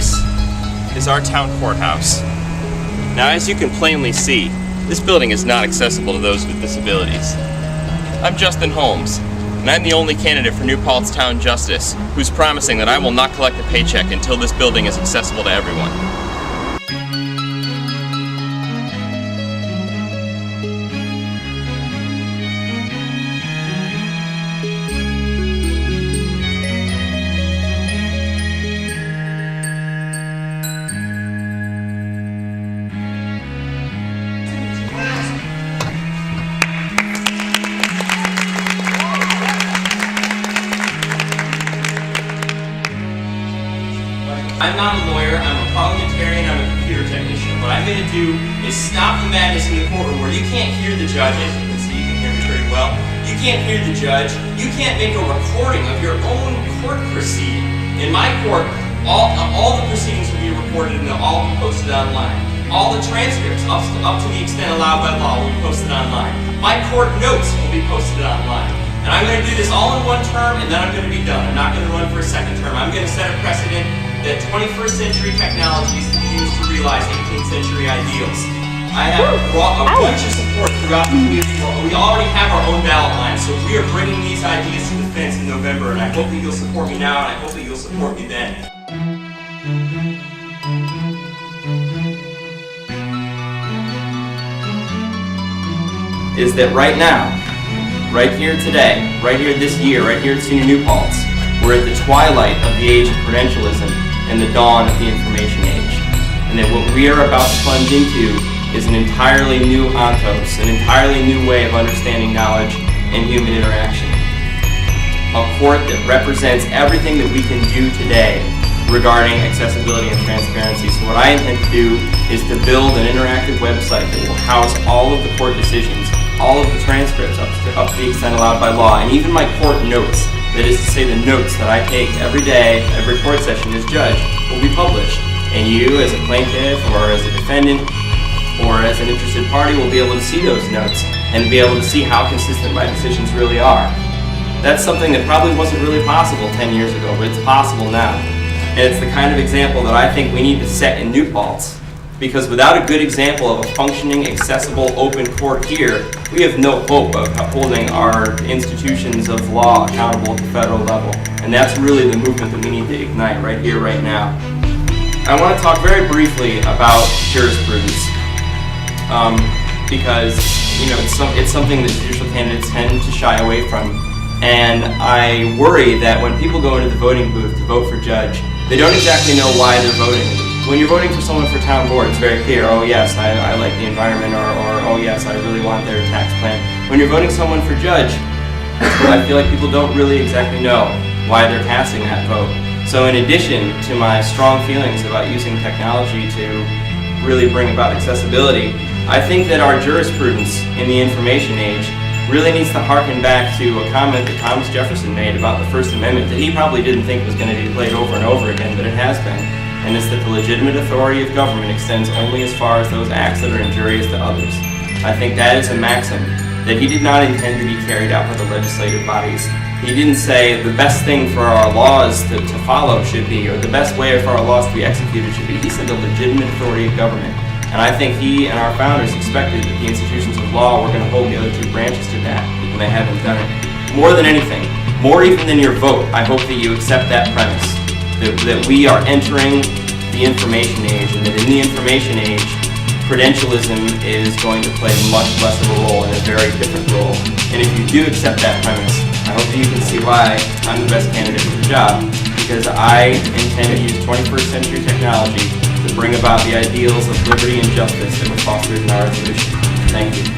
this is our town courthouse. Now, as you can plainly see, this building is not accessible to those with disabilities. I'm Justin Holmes, and I'm the only candidate for New Paltz Town Justice who's promising that I will not collect a paycheck until this building is accessible to everyone. I'm not a lawyer, I'm a parliamentarian, I'm a computer technician. What I'm going to do is stop the madness in the courtroom where you can't hear the judge. As you can see, you can hear me pretty well. You can't hear the judge. You can't make a recording of your own court proceeding. In my court, all the proceedings will be recorded and they'll all be posted online. All the transcripts, up to the extent allowed by law, will be posted online. My court notes will be posted online. And I'm going to do this all in one term, and then I'm going to be done. I'm not going to run for a second term. I'm going to set a precedent that 21st century technologies used to realize 18th century ideals. I have brought a bunch of support throughout the community. We already have our own ballot line, so we are bringing these ideas to the fence in November, and I hope that you'll support me now, and I hope that you'll support me then. Is that right now, right here today, right here this year, right here at Senior New Paltz, we're at the twilight of the age of credentialism and the dawn of the information age. And that what we are about to plunge into is an entirely new ontos, an entirely new way of understanding knowledge and human interaction. A court that represents everything that we can do today regarding accessibility and transparency. So what I intend to do is to build an interactive website that will house all of the court decisions, all of the transcripts up to the extent allowed by law, and even my court notes. That is to say, the notes that I take every day, every court session as judge, will be published. And you, as a plaintiff, or as a defendant, or as an interested party, will be able to see those notes and be able to see how consistent my decisions really are. That's something that probably wasn't really possible 10 years ago, but it's possible now. And it's the kind of example that I think we need to set in New Paltz. Because without a good example of a functioning, accessible, open court here, we have no hope of upholding our institutions of law accountable at the federal level. And that's really the movement that we need to ignite right here, right now. I want to talk very briefly about jurisprudence. Because it's something that judicial candidates tend to shy away from. And I worry that when people go into the voting booth to vote for judge, they don't exactly know why they're voting. When you're voting for someone for town board, it's very clear, oh yes, I like the environment, or oh yes, I really want their tax plan. When you're voting someone for judge, I feel like people don't really exactly know why they're casting that vote. So in addition to my strong feelings about using technology to really bring about accessibility, I think that our jurisprudence in the information age really needs to harken back to a comment that Thomas Jefferson made about the First Amendment that he probably didn't think was going to be played over and over again, but it has been. And it's that the legitimate authority of government extends only as far as those acts that are injurious to others. I think that is a maxim that he did not intend to be carried out by the legislative bodies. He didn't say the best thing for our laws to follow should be, or the best way for our laws to be executed should be. He said the legitimate authority of government. And I think he and our founders expected that the institutions of law were going to hold the other two branches to that, and they haven't done it. More than anything, more even than your vote, I hope that you accept that premise. That we are entering the information age, and that in the information age, credentialism is going to play much less of a role, and a very different role. And if you do accept that premise, I hope that you can see why I'm the best candidate for the job, because I intend to use 21st century technology to bring about the ideals of liberty and justice that were fostered in our revolution. Thank you.